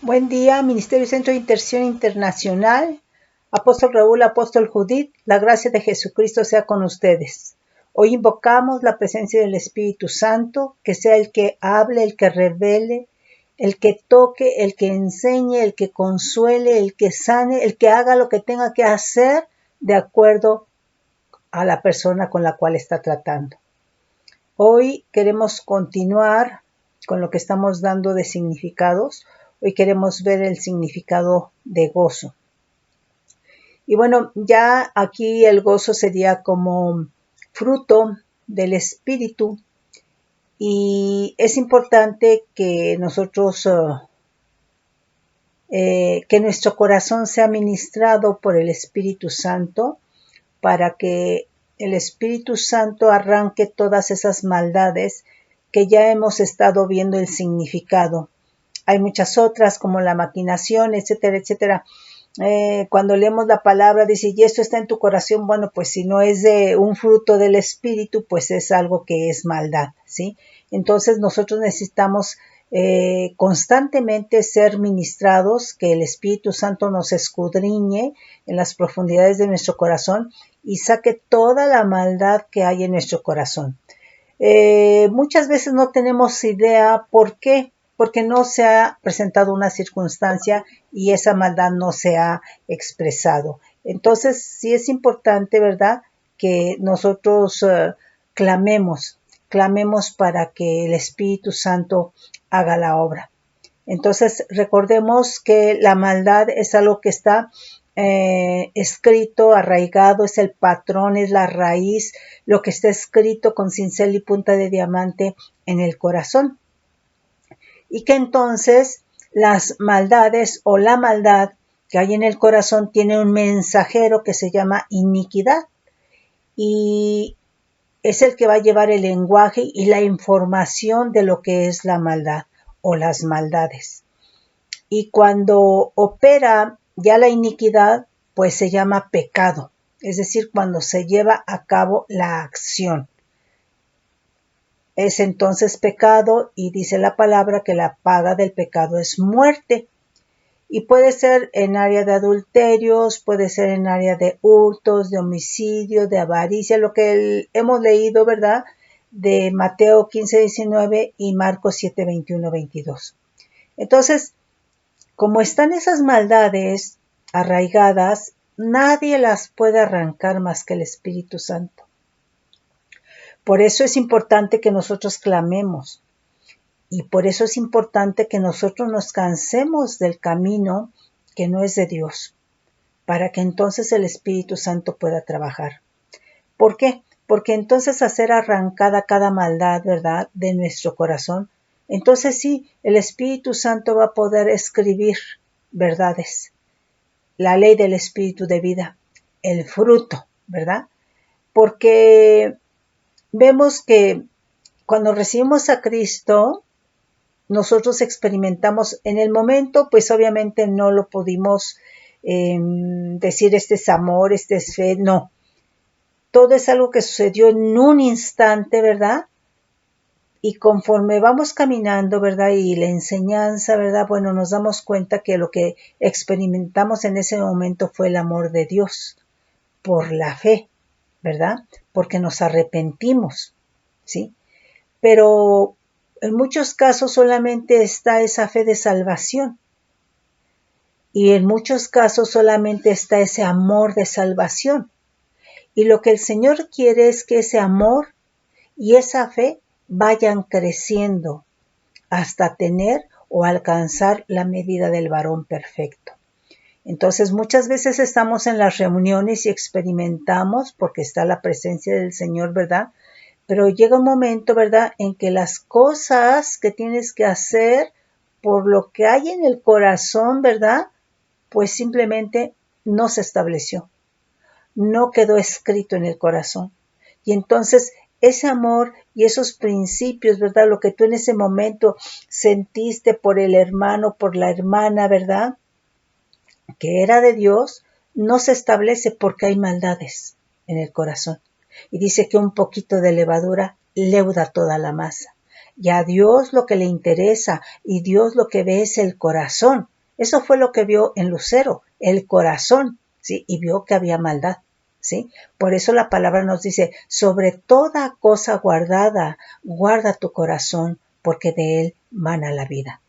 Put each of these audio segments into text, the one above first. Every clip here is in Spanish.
Buen día, Ministerio Centro de Intercesión Internacional, Apóstol Raúl, Apóstol Judith, la gracia de Jesucristo sea con ustedes. Hoy invocamos la presencia del Espíritu Santo, que sea el que hable, el que revele, el que toque, el que enseñe, el que consuele, el que sane, el que haga lo que tenga que hacer de acuerdo a la persona con la cual está tratando. Hoy queremos continuar con lo que estamos dando de significados. Hoy queremos ver el significado de gozo. Y bueno, ya aquí el gozo sería como fruto del Espíritu. Y es importante que nosotros, que nuestro corazón sea ministrado por el Espíritu Santo para que el Espíritu Santo arranque todas esas maldades que ya hemos estado viendo el significado. Hay muchas otras como la maquinación, etcétera, etcétera. Cuando leemos la palabra dice, y esto está en tu corazón, bueno, pues si no es de un fruto del Espíritu, pues es algo que es maldad, ¿sí? Entonces nosotros necesitamos constantemente ser ministrados, que el Espíritu Santo nos escudriñe en las profundidades de nuestro corazón y saque toda la maldad que hay en nuestro corazón. Muchas veces no tenemos idea por qué, porque no se ha presentado una circunstancia y esa maldad no se ha expresado. Entonces, sí es importante, ¿verdad?, que nosotros clamemos para que el Espíritu Santo haga la obra. Entonces, recordemos que la maldad es algo que está escrito, arraigado, es el patrón, es la raíz, lo que está escrito con cincel y punta de diamante en el corazón. Y que entonces las maldades o la maldad que hay en el corazón tiene un mensajero que se llama iniquidad. Y es el que va a llevar el lenguaje y la información de lo que es la maldad o las maldades. Y cuando opera ya la iniquidad, pues se llama pecado, es decir, cuando se lleva a cabo la acción. Es entonces pecado y dice la palabra que la paga del pecado es muerte. Y puede ser en área de adulterios, puede ser en área de hurtos, de homicidio, de avaricia, lo que hemos leído, ¿verdad?, de Mateo 15:19 y Marcos 7:21-22. Entonces, como están esas maldades arraigadas, nadie las puede arrancar más que el Espíritu Santo. Por eso es importante que nosotros clamemos y por eso es importante que nosotros nos cansemos del camino que no es de Dios, para que entonces el Espíritu Santo pueda trabajar. ¿Por qué? Porque entonces hacer arrancada cada maldad, ¿verdad?, de nuestro corazón, entonces sí, el Espíritu Santo va a poder escribir verdades, la ley del Espíritu de vida, el fruto, ¿verdad? Porque vemos que cuando recibimos a Cristo, nosotros experimentamos en el momento, pues obviamente no lo pudimos decir este es amor, este es fe, no. Todo es algo que sucedió en un instante, ¿verdad? Y conforme vamos caminando, ¿verdad?, y la enseñanza, ¿verdad?, bueno, nos damos cuenta que lo que experimentamos en ese momento fue el amor de Dios por la fe, ¿verdad?, porque nos arrepentimos, ¿sí? Pero en muchos casos solamente está esa fe de salvación y en muchos casos solamente está ese amor de salvación. Y lo que el Señor quiere es que ese amor y esa fe vayan creciendo hasta tener o alcanzar la medida del varón perfecto. Entonces muchas veces estamos en las reuniones y experimentamos porque está la presencia del Señor, ¿verdad? Pero llega un momento, ¿verdad?, en que las cosas que tienes que hacer por lo que hay en el corazón, ¿verdad?, pues simplemente no se estableció, no quedó escrito en el corazón. Y entonces ese amor y esos principios, ¿verdad?, lo que tú en ese momento sentiste por el hermano, por la hermana, ¿verdad?, que era de Dios, no se establece porque hay maldades en el corazón. Y dice que un poquito de levadura leuda toda la masa. Y a Dios lo que le interesa y Dios lo que ve es el corazón. Eso fue lo que vio en Lucero, el corazón, ¿sí? Y vio que había maldad, ¿sí? Por eso la palabra nos dice, sobre toda cosa guardada, guarda tu corazón, porque de él mana la vida.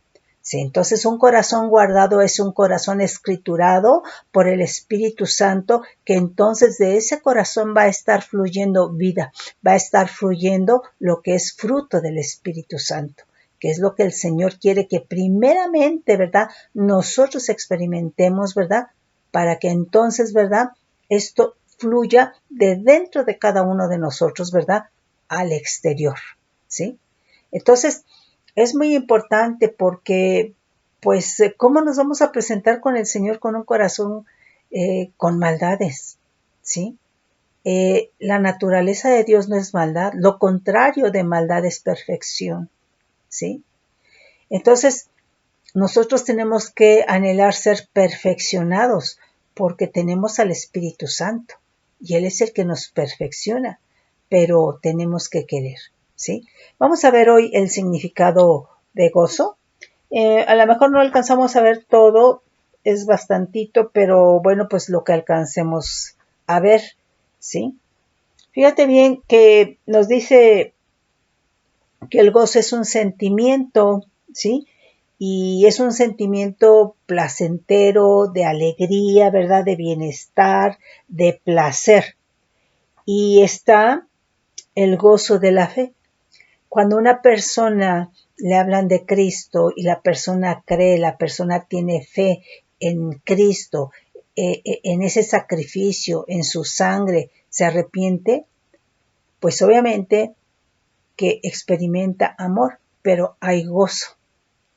Sí, entonces un corazón guardado es un corazón escriturado por el Espíritu Santo, que entonces de ese corazón va a estar fluyendo vida, va a estar fluyendo lo que es fruto del Espíritu Santo, que es lo que el Señor quiere que primeramente, ¿verdad?, nosotros experimentemos, ¿verdad?, para que entonces, ¿verdad?, esto fluya de dentro de cada uno de nosotros, ¿verdad?, al exterior, ¿sí? Entonces, es muy importante porque, pues, ¿cómo nos vamos a presentar con el Señor con un corazón con maldades? ¿Sí? La naturaleza de Dios no es maldad, lo contrario de maldad es perfección. ¿Sí? Entonces, nosotros tenemos que anhelar ser perfeccionados porque tenemos al Espíritu Santo y Él es el que nos perfecciona, pero tenemos que querer. ¿Sí? Vamos a ver hoy el significado de gozo. A lo mejor no alcanzamos a ver todo, es bastantito, pero bueno, pues lo que alcancemos a ver, ¿sí? Fíjate bien que nos dice que el gozo es un sentimiento, ¿sí? Y es un sentimiento placentero, de alegría, ¿verdad? De bienestar, de placer. Y está el gozo de la fe. Cuando una persona le hablan de Cristo y la persona cree, la persona tiene fe en Cristo, en ese sacrificio, en su sangre, se arrepiente, pues obviamente que experimenta amor, pero hay gozo,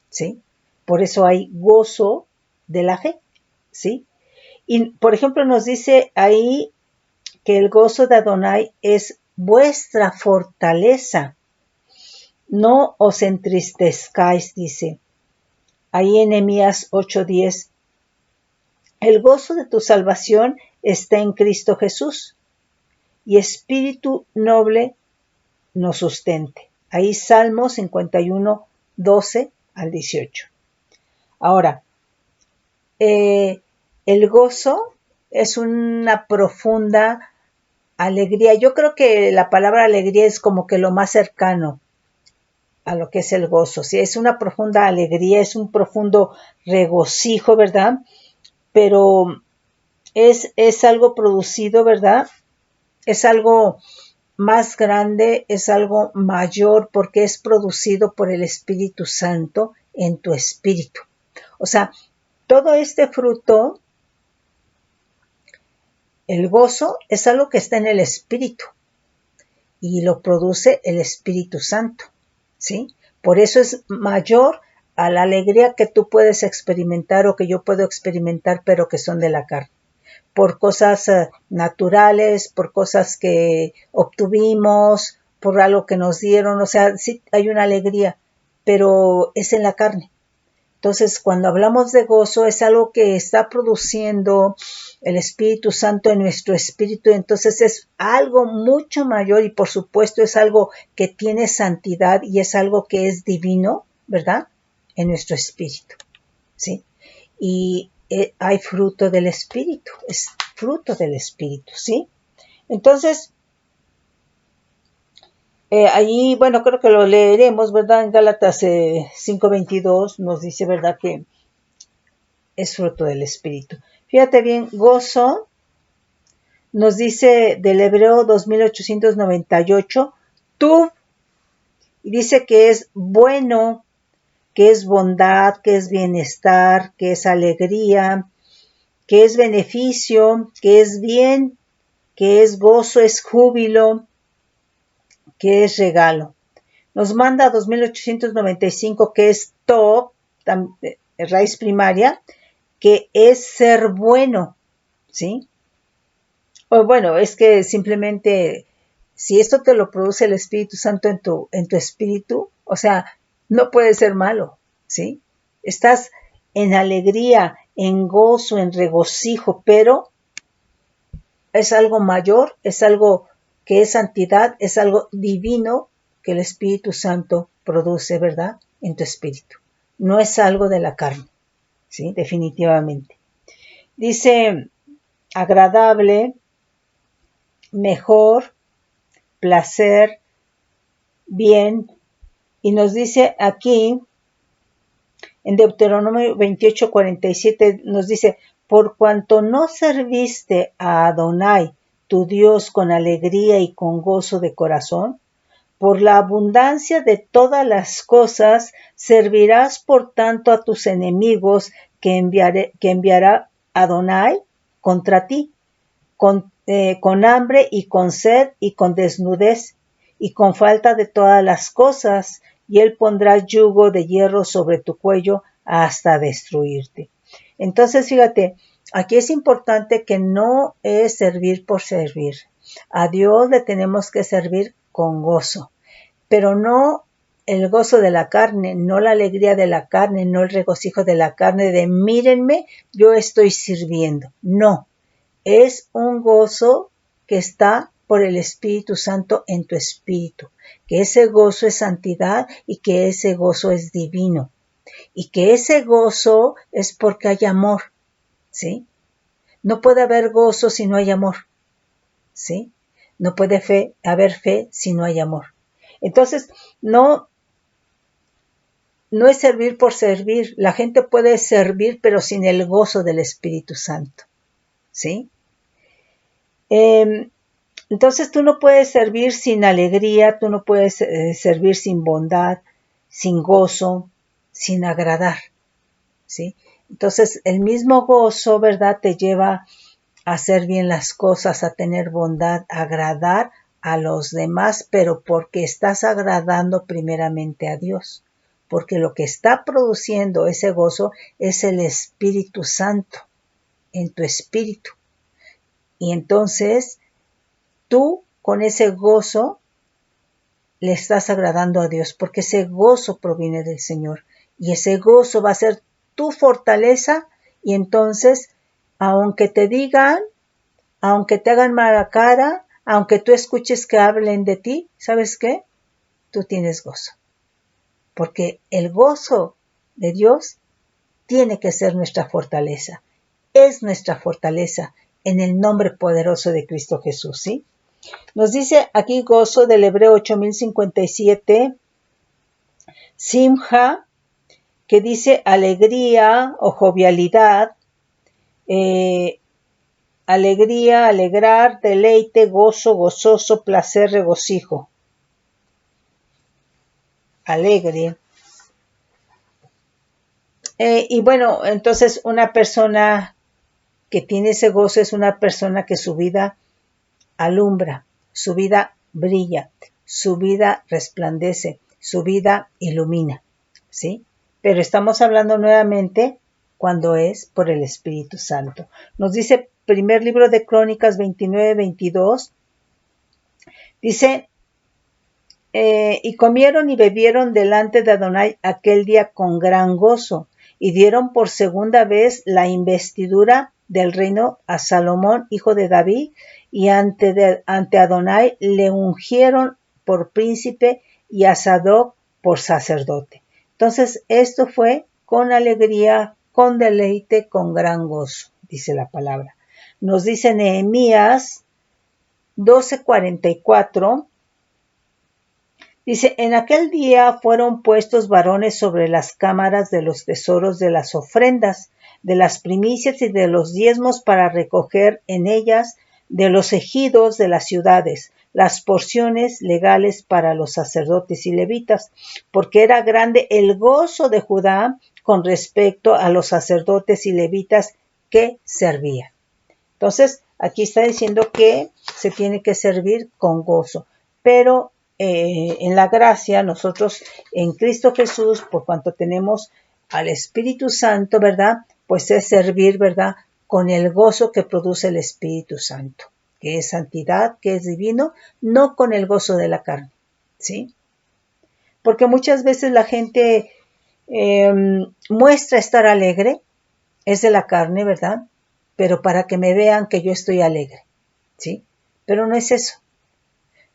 ¿sí? Por eso hay gozo de la fe, ¿sí? Y, por ejemplo, nos dice ahí que el gozo de Adonai es vuestra fortaleza. No os entristezcáis, dice. Ahí en Nehemías 8:10. El gozo de tu salvación está en Cristo Jesús, y espíritu noble nos sustente. Ahí Salmo 51:12 al 18. Ahora, el gozo es una profunda alegría. Yo creo que la palabra alegría es como que lo más cercano a lo que es el gozo. Sí, es una profunda alegría, es un profundo regocijo, ¿verdad? Pero es algo producido, ¿verdad? Es algo más grande, es algo mayor porque es producido por el Espíritu Santo en tu espíritu. O sea, todo este fruto, el gozo, es algo que está en el espíritu y lo produce el Espíritu Santo, ¿sí? Por eso es mayor a la alegría que tú puedes experimentar o que yo puedo experimentar, pero que son de la carne. Por cosas naturales, por cosas que obtuvimos, por algo que nos dieron, o sea, sí hay una alegría, pero es en la carne. Entonces, cuando hablamos de gozo, es algo que está produciendo el Espíritu Santo en nuestro espíritu, entonces es algo mucho mayor y por supuesto es algo que tiene santidad y es algo que es divino, ¿verdad? En nuestro espíritu, ¿sí? Y hay fruto del espíritu, es fruto del espíritu, ¿sí? Entonces, allí, bueno, creo que lo leeremos, ¿verdad? En Gálatas 5:22 nos dice, ¿verdad? Que es fruto del espíritu. Fíjate bien, gozo nos dice del Hebreo 2898, tú, y dice que es bueno, que es bondad, que es bienestar, que es alegría, que es beneficio, que es bien, que es gozo, es júbilo, que es regalo. Nos manda 2895, que es to, raíz primaria, que es ser bueno, ¿sí? O bueno, es que simplemente, si esto te lo produce el Espíritu Santo en tu espíritu, o sea, no puede ser malo, ¿sí? Estás en alegría, en gozo, en regocijo, pero es algo mayor, es algo que es santidad, es algo divino que el Espíritu Santo produce, ¿verdad? En tu espíritu. No es algo de la carne, ¿sí? Definitivamente. Dice agradable, mejor, placer, bien, y nos dice aquí en Deuteronomio 28:47 nos dice, por cuanto no serviste a Adonai, tu Dios, con alegría y con gozo de corazón, por la abundancia de todas las cosas, servirás por tanto a tus enemigos que enviará Adonai contra ti, con hambre y con sed y con desnudez y con falta de todas las cosas, y él pondrá yugo de hierro sobre tu cuello hasta destruirte. Entonces, fíjate, aquí es importante que no es servir por servir. A Dios le tenemos que servir con gozo, pero no el gozo de la carne, no la alegría de la carne, no el regocijo de la carne de mírenme, yo estoy sirviendo. No, es un gozo que está por el Espíritu Santo en tu espíritu, que ese gozo es santidad y que ese gozo es divino, y que ese gozo es porque hay amor, ¿sí? No puede haber gozo si no hay amor, ¿sí? No puede haber fe si no hay amor. Entonces, no es servir por servir. La gente puede servir, pero sin el gozo del Espíritu Santo, ¿sí? Entonces tú no puedes servir sin alegría, tú no puedes servir sin bondad, sin gozo, sin agradar, ¿sí? Entonces el mismo gozo, ¿verdad?, te lleva a hacer bien las cosas, a tener bondad, a agradar a los demás, pero porque estás agradando primeramente a Dios, porque lo que está produciendo ese gozo es el Espíritu Santo en tu espíritu. Y entonces tú con ese gozo le estás agradando a Dios, porque ese gozo proviene del Señor y ese gozo va a ser tu fortaleza. Y entonces, aunque te digan, aunque te hagan mala cara, aunque tú escuches que hablen de ti, ¿sabes qué? Tú tienes gozo, porque el gozo de Dios tiene que ser nuestra fortaleza, es nuestra fortaleza en el nombre poderoso de Cristo Jesús, ¿sí? Nos dice aquí gozo del Hebreo 8057, Simha, que dice alegría o jovialidad, alegría, alegrar, deleite, gozo, gozoso, placer, regocijo. Alegre. Y bueno, entonces una persona que tiene ese gozo es una persona que su vida alumbra, su vida brilla, su vida resplandece, su vida ilumina, ¿sí? Pero estamos hablando nuevamente cuando es por el Espíritu Santo. Nos dice primer libro de Crónicas 29:22, dice, y comieron y bebieron delante de Adonai aquel día con gran gozo, y dieron por segunda vez la investidura del reino a Salomón, hijo de David, y ante Adonai le ungieron por príncipe y a Sadoc por sacerdote. Entonces, esto fue con alegría, con deleite, con gran gozo, dice la palabra. Nos dice Nehemías 12:44, dice, en aquel día fueron puestos varones sobre las cámaras de los tesoros de las ofrendas, de las primicias y de los diezmos para recoger en ellas de los ejidos de las ciudades las porciones legales para los sacerdotes y levitas, porque era grande el gozo de Judá con respecto a los sacerdotes y levitas que servían. Entonces, aquí está diciendo que se tiene que servir con gozo, pero en la gracia, nosotros en Cristo Jesús, por cuanto tenemos al Espíritu Santo, ¿verdad? Pues es servir, ¿verdad? Con el gozo que produce el Espíritu Santo, que es santidad, que es divino, no con el gozo de la carne, ¿sí? Porque muchas veces la gente muestra estar alegre, es de la carne, ¿verdad? Pero para que me vean que yo estoy alegre, ¿sí? Pero no es eso.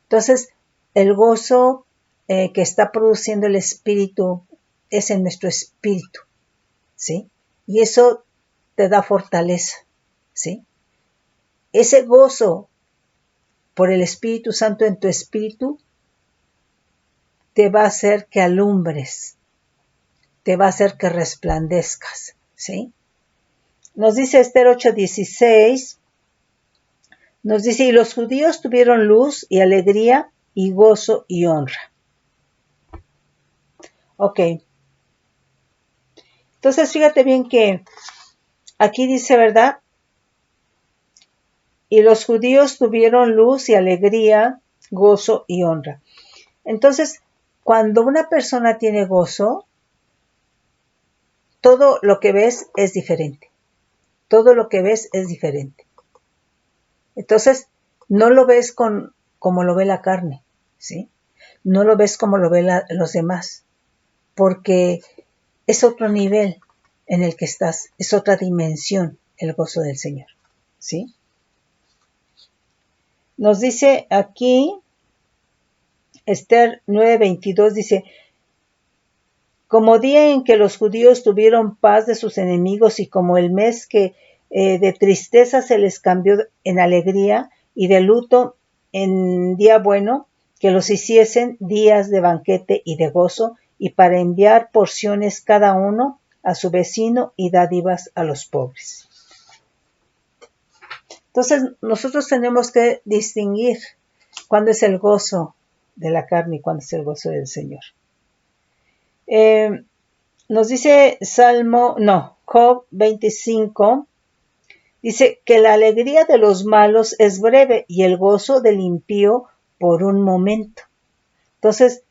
Entonces, el gozo que está produciendo el Espíritu es en nuestro espíritu, ¿sí? y eso te da fortaleza, ¿sí? Ese gozo por el Espíritu Santo en tu espíritu te va a hacer que alumbres, te va a hacer que resplandezcas, ¿sí? Nos dice Esther 8:16, nos dice, y los judíos tuvieron luz y alegría y gozo y honra. Ok. Entonces, fíjate bien que aquí dice, ¿verdad? Y los judíos tuvieron luz y alegría, gozo y honra. Entonces, cuando una persona tiene gozo, todo lo que ves es diferente. Todo lo que ves es diferente. Entonces, no lo ves como lo ve la carne, ¿sí? No lo ves como lo ven los demás, porque es otro nivel en el que estás, es otra dimensión el gozo del Señor, ¿sí? Nos dice aquí, Esther 9:22 dice, como día en que los judíos tuvieron paz de sus enemigos y como el mes que de tristeza se les cambió en alegría y de luto en día bueno, que los hiciesen días de banquete y de gozo y para enviar porciones cada uno a su vecino y dádivas a los pobres. Entonces nosotros tenemos que distinguir cuándo es el gozo de la carne y cuándo es el gozo del Señor. Nos dice Job 25, dice que la alegría de los malos es breve y el gozo del impío por un momento. Entonces,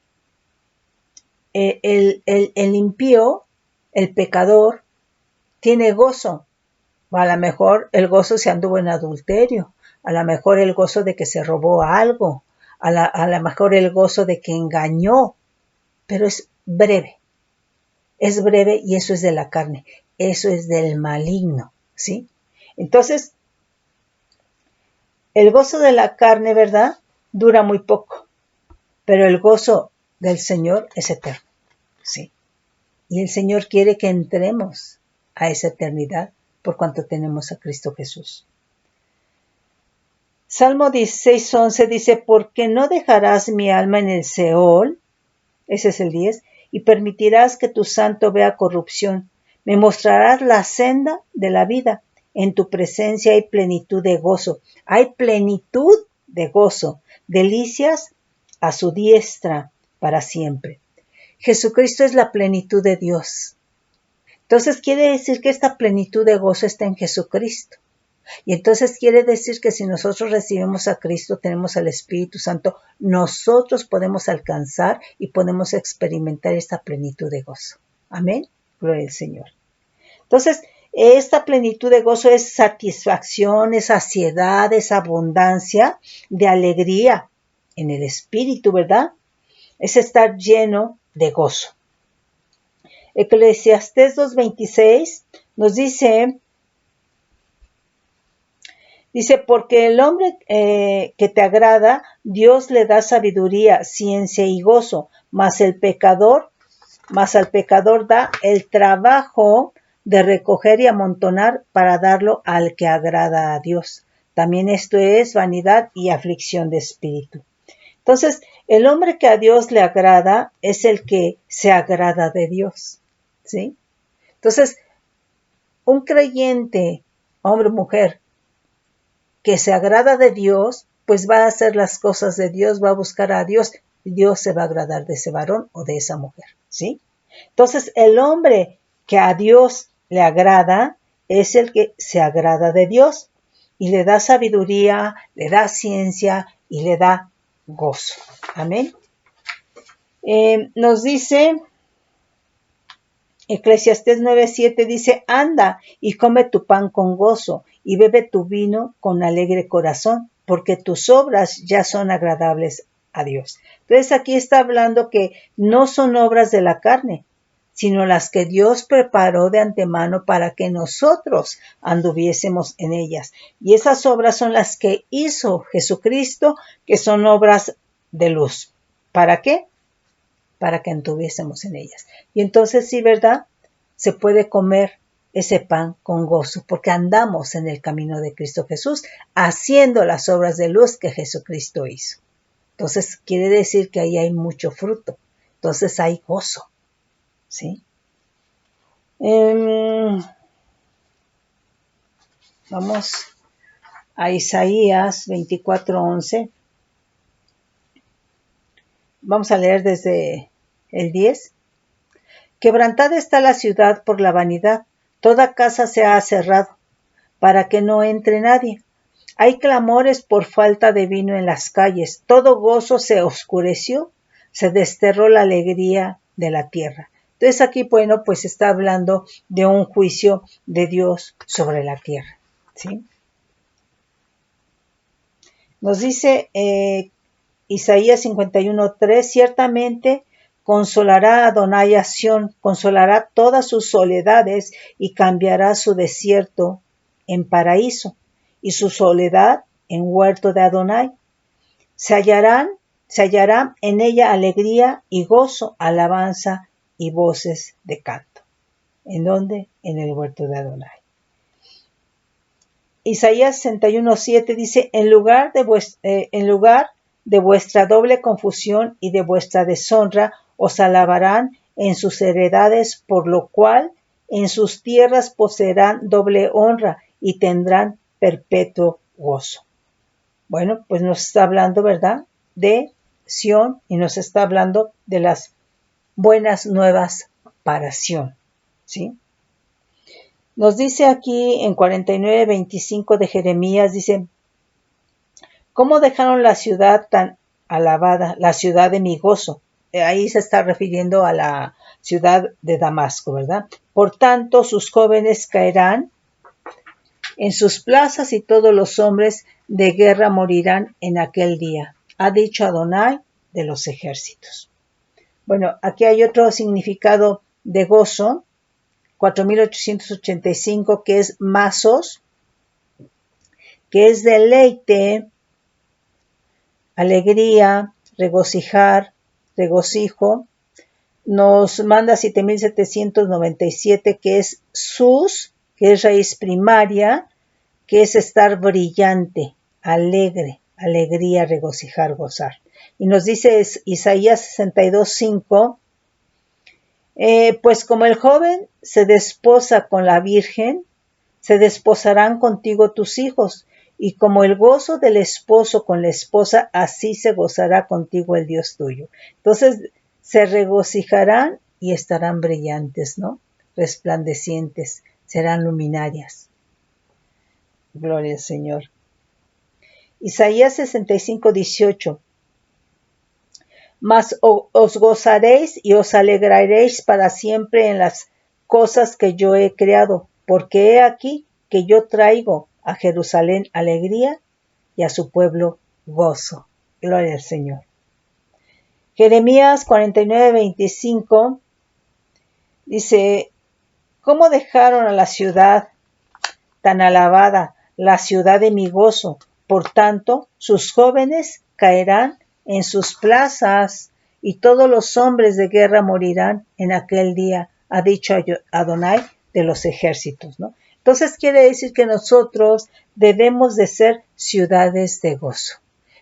el impío, el pecador, tiene gozo. A lo mejor el gozo se anduvo en adulterio, a lo mejor el gozo de que se robó algo, a lo mejor el gozo de que engañó, pero es breve. Es breve y eso es de la carne, eso es del maligno, ¿sí? Entonces, el gozo de la carne, ¿verdad? Dura muy poco, pero el gozo del Señor es eterno, ¿sí? Y el Señor quiere que entremos a esa eternidad por cuanto tenemos a Cristo Jesús. Salmo 16:11 dice, porque no dejarás mi alma en el Seol, ese es el 10, y permitirás que tu santo vea corrupción. Me mostrarás la senda de la vida. En tu presencia hay plenitud de gozo. Hay plenitud de gozo. Delicias a su diestra para siempre. Jesucristo es la plenitud de Dios. Entonces quiere decir que esta plenitud de gozo está en Jesucristo. Y entonces quiere decir que si nosotros recibimos a Cristo, tenemos al Espíritu Santo, nosotros podemos alcanzar y podemos experimentar esta plenitud de gozo. Amén. Gloria al Señor. Entonces, esta plenitud de gozo es satisfacción, es saciedad, es abundancia de alegría en el Espíritu, ¿verdad? Es estar lleno de gozo. Eclesiastés 2:26 nos dice, porque el hombre que te agrada, Dios le da sabiduría, ciencia y gozo, mas al pecador da el trabajo de recoger y amontonar para darlo al que agrada a Dios. También esto es vanidad y aflicción de espíritu. Entonces, el hombre que a Dios le agrada es el que se agrada de Dios, ¿sí? Entonces, un creyente, hombre o mujer, que se agrada de Dios, pues va a hacer las cosas de Dios, va a buscar a Dios, y Dios se va a agradar de ese varón o de esa mujer, ¿sí? Entonces, el hombre que a Dios le agrada es el que se agrada de Dios y le da sabiduría, le da ciencia y le da gozo. Amén. Nos dice Eclesiastés 9:7 dice, anda y come tu pan con gozo y bebe tu vino con alegre corazón, porque tus obras ya son agradables a Dios. Entonces aquí está hablando que no son obras de la carne, sino las que Dios preparó de antemano para que nosotros anduviésemos en ellas. Y esas obras son las que hizo Jesucristo, que son obras de luz. ¿Para qué? Para que anduviésemos en ellas. Y entonces sí, ¿verdad? Se puede comer ese pan con gozo, porque andamos en el camino de Cristo Jesús, haciendo las obras de luz que Jesucristo hizo. Entonces, quiere decir que ahí hay mucho fruto. Entonces, hay gozo, ¿sí? Vamos a Isaías 24:11. Vamos a leer desde el 10. Quebrantada está la ciudad por la vanidad, toda casa se ha cerrado, para que no entre nadie. Hay clamores por falta de vino en las calles, todo gozo se oscureció, se desterró la alegría de la tierra. Entonces aquí, bueno, pues está hablando de un juicio de Dios sobre la tierra, ¿sí? Nos dice Isaías 51:3, ciertamente consolará a Adonai a Sión, consolará todas sus soledades y cambiará su desierto en paraíso y su soledad en huerto de Adonai. Se hallará en ella alegría y gozo, alabanza y voces de canto. ¿En dónde? En el huerto de Adonai. Isaías 61:7 dice, en lugar de vuestra doble confusión y de vuestra deshonra, os alabarán en sus heredades, por lo cual en sus tierras poseerán doble honra y tendrán perpetuo gozo. Bueno, pues nos está hablando, ¿verdad?, de Sión y nos está hablando de las buenas nuevas para Sión, ¿sí? Nos dice aquí en 49:25 de Jeremías, dice, ¿cómo dejaron la ciudad tan alabada, la ciudad de mi gozo? Ahí se está refiriendo a la ciudad de Damasco, ¿verdad? Por tanto, sus jóvenes caerán en sus plazas y todos los hombres de guerra morirán en aquel día, ha dicho Adonai de los ejércitos. Bueno, aquí hay otro significado de gozo, 4885, que es masos, que es deleite, alegría, regocijar, regocijo. Nos manda 7797, que es sus, que es raíz primaria, que es estar brillante, alegre, alegría, regocijar, gozar. Y nos dice Isaías 62:5, pues como el joven se desposa con la virgen, se desposarán contigo tus hijos, y como el gozo del esposo con la esposa, así se gozará contigo el Dios tuyo. Entonces, se regocijarán y estarán brillantes, ¿no? Resplandecientes, serán luminarias. Gloria al Señor. Isaías 65:18. Mas os gozaréis y os alegraréis para siempre en las cosas que yo he creado, porque he aquí que yo traigo a Jerusalén alegría y a su pueblo gozo. Gloria al Señor. Jeremías 49:25 dice, ¿cómo dejaron a la ciudad tan alabada, la ciudad de mi gozo? Por tanto, sus jóvenes caerán en sus plazas y todos los hombres de guerra morirán en aquel día, ha dicho Adonai de los ejércitos, ¿no? Entonces quiere decir que nosotros debemos de ser ciudades de gozo.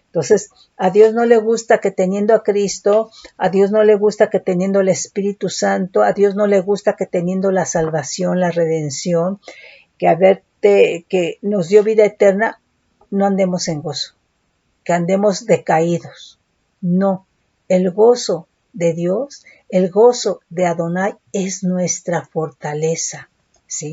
Entonces, a Dios no le gusta que teniendo a Cristo, a Dios no le gusta que teniendo el Espíritu Santo, a Dios no le gusta que teniendo la salvación, la redención, que nos dio vida eterna, no andemos en gozo, que andemos decaídos. No, el gozo de Dios, el gozo de Adonai es nuestra fortaleza, ¿sí?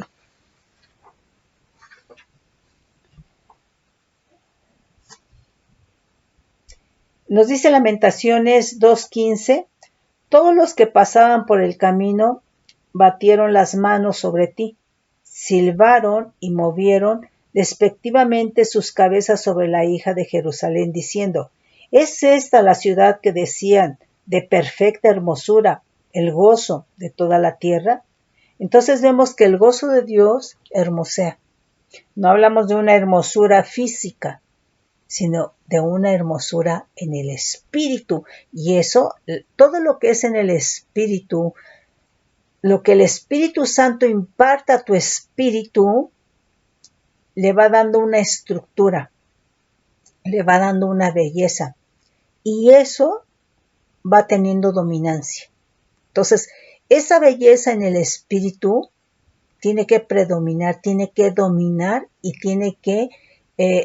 Nos dice Lamentaciones 2:15, todos los que pasaban por el camino batieron las manos sobre ti, silbaron y movieron despectivamente sus cabezas sobre la hija de Jerusalén, diciendo, ¿es esta la ciudad que decían de perfecta hermosura, el gozo de toda la tierra? Entonces vemos que el gozo de Dios hermosea. No hablamos de una hermosura física, sino de una hermosura en el espíritu. Y eso, todo lo que es en el espíritu, lo que el Espíritu Santo imparta a tu espíritu, le va dando una estructura, le va dando una belleza. Y eso va teniendo dominancia. Entonces, esa belleza en el espíritu tiene que predominar, tiene que dominar y tiene que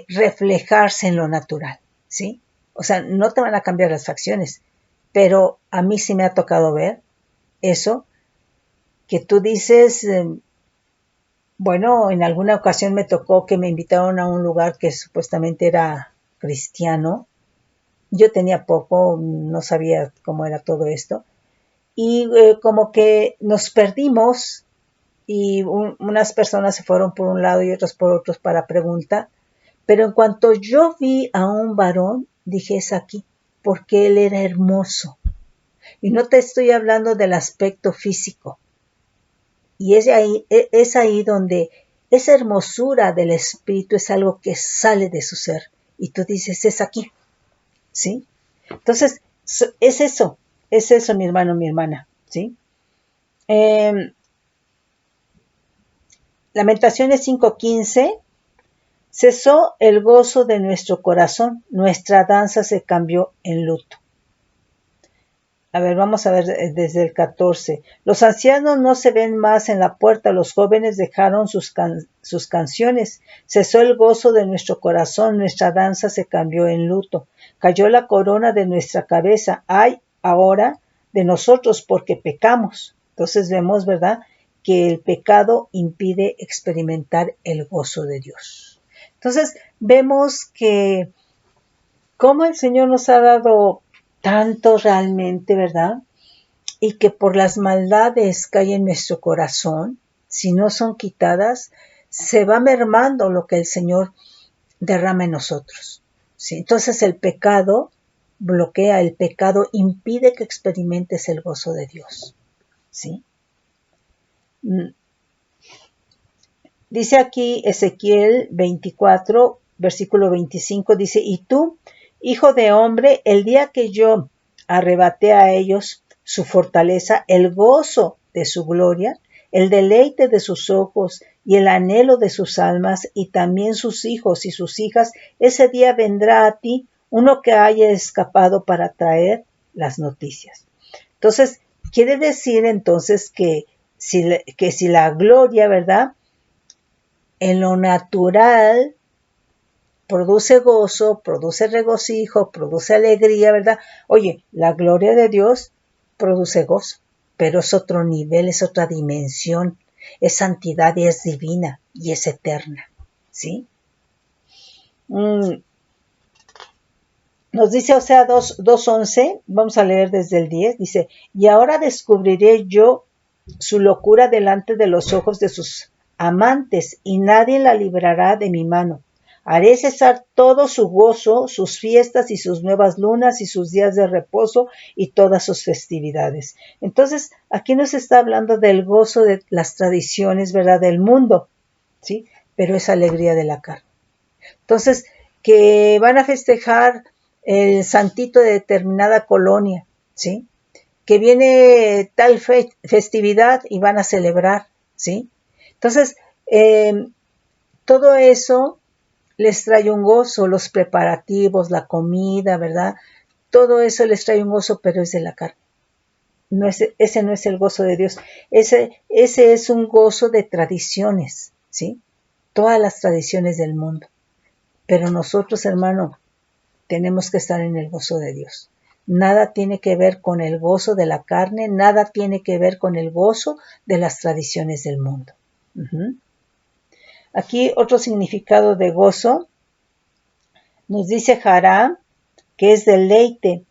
reflejarse en lo natural, ¿sí? O sea, no te van a cambiar las facciones, pero a mí sí me ha tocado ver eso, que tú dices, bueno, en alguna ocasión me tocó que me invitaron a un lugar que supuestamente era cristiano. Yo tenía poco, no sabía cómo era todo esto, y como que nos perdimos y unas personas se fueron por un lado y otras por otros para preguntar, pero en cuanto yo vi a un varón, dije, es aquí, porque él era hermoso. Y no te estoy hablando del aspecto físico. Y es ahí donde esa hermosura del espíritu es algo que sale de su ser. Y tú dices, es aquí, ¿sí? Entonces, es eso, mi hermano, mi hermana, ¿sí? Lamentaciones 5:15, cesó el gozo de nuestro corazón, nuestra danza se cambió en luto. A ver, vamos a ver desde el 14. Los ancianos no se ven más en la puerta, los jóvenes dejaron sus canciones. Cesó el gozo de nuestro corazón, nuestra danza se cambió en luto. Cayó la corona de nuestra cabeza. Ay, ahora de nosotros porque pecamos. Entonces vemos, ¿verdad?, que el pecado impide experimentar el gozo de Dios. Entonces vemos que cómo el Señor nos ha dado tanto realmente, ¿verdad? Y que por las maldades que hay en nuestro corazón, si no son quitadas, se va mermando lo que el Señor derrama en nosotros, ¿sí? Entonces el pecado bloquea, el pecado impide que experimentes el gozo de Dios, ¿sí? Dice aquí Ezequiel 24, versículo 25, dice, y tú, hijo de hombre, el día que yo arrebaté a ellos su fortaleza, el gozo de su gloria, el deleite de sus ojos y el anhelo de sus almas, y también sus hijos y sus hijas, ese día vendrá a ti uno que haya escapado para traer las noticias. Entonces, quiere decir entonces que si la gloria, ¿verdad?, en lo natural produce gozo, produce regocijo, produce alegría, ¿verdad? Oye, la gloria de Dios produce gozo, pero es otro nivel, es otra dimensión, es santidad y es divina y es eterna, ¿sí? Nos dice Osea 2:11, vamos a leer desde el 10, dice, y ahora descubriré yo su locura delante de los ojos de sus amantes, y nadie la librará de mi mano. Haré cesar todo su gozo, sus fiestas y sus nuevas lunas y sus días de reposo y todas sus festividades. Entonces, aquí nos está hablando del gozo de las tradiciones, ¿verdad?, del mundo, ¿sí? Pero es alegría de la carne. Entonces, que van a festejar el santito de determinada colonia, ¿sí?, que viene tal festividad y van a celebrar, ¿sí? Entonces, todo eso les trae un gozo, los preparativos, la comida, ¿verdad? Todo eso les trae un gozo, pero es de la carne. Ese no es el gozo de Dios. Ese es un gozo de tradiciones, ¿sí? Todas las tradiciones del mundo. Pero nosotros, hermano, tenemos que estar en el gozo de Dios. Nada tiene que ver con el gozo de la carne, nada tiene que ver con el gozo de las tradiciones del mundo. Aquí otro significado de gozo nos dice Jará, que es deleite,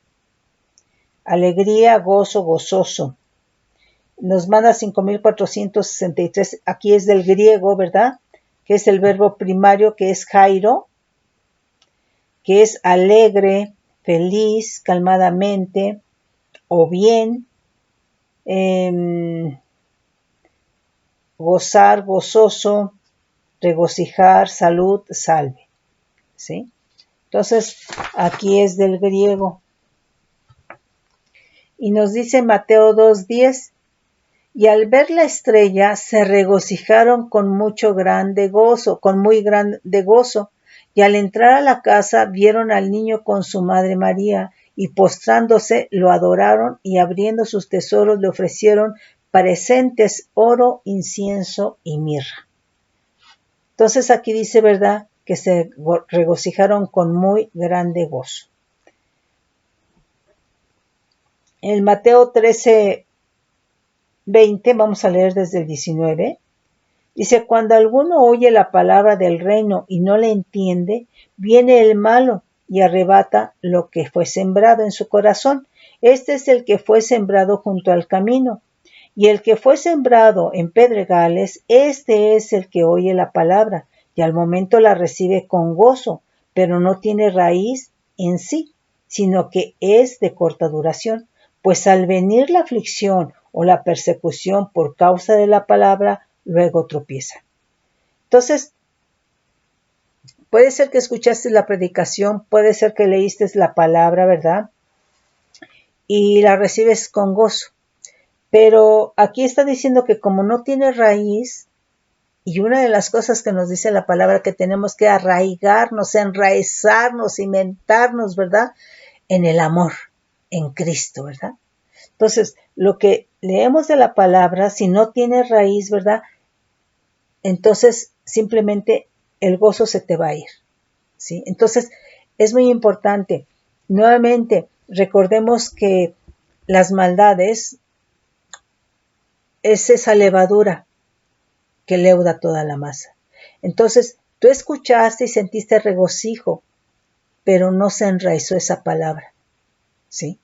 alegría, gozo, gozoso. Nos manda 5463, aquí es del griego, ¿verdad?, que es el verbo primario, que es jairo, que es alegre, feliz, calmadamente, o bien, gozar, gozoso, regocijar, salud, salve, ¿sí? Entonces, aquí es del griego. Y nos dice Mateo 2:10, Y al ver la estrella se regocijaron con muy grande gozo. Y al entrar a la casa vieron al niño con su madre María, y postrándose lo adoraron, y abriendo sus tesoros le ofrecieron presentes, oro, incienso y mirra. Entonces aquí dice, ¿verdad?, que se regocijaron con muy grande gozo. En Mateo 13:20, vamos a leer desde el 19, dice: cuando alguno oye la palabra del reino y no le entiende, viene el malo y arrebata lo que fue sembrado en su corazón. Este es el que fue sembrado junto al camino. Y el que fue sembrado en pedregales, este es el que oye la palabra y al momento la recibe con gozo, pero no tiene raíz en sí, sino que es de corta duración. Pues al venir la aflicción o la persecución por causa de la palabra, luego tropieza. Entonces, puede ser que escuchaste la predicación, puede ser que leíste la palabra, ¿verdad?, y la recibes con gozo. Pero aquí está diciendo que como no tiene raíz, y una de las cosas que nos dice la palabra, que tenemos que arraigarnos, enraizarnos, cimentarnos, ¿verdad?, en el amor, en Cristo, ¿verdad? Entonces, lo que leemos de la palabra, si no tiene raíz, ¿verdad?, entonces simplemente el gozo se te va a ir, ¿sí? Entonces, es muy importante. Nuevamente, recordemos que las maldades es esa levadura que leuda toda la masa. Entonces, tú escuchaste y sentiste regocijo, pero no se enraizó esa palabra, ¿sí?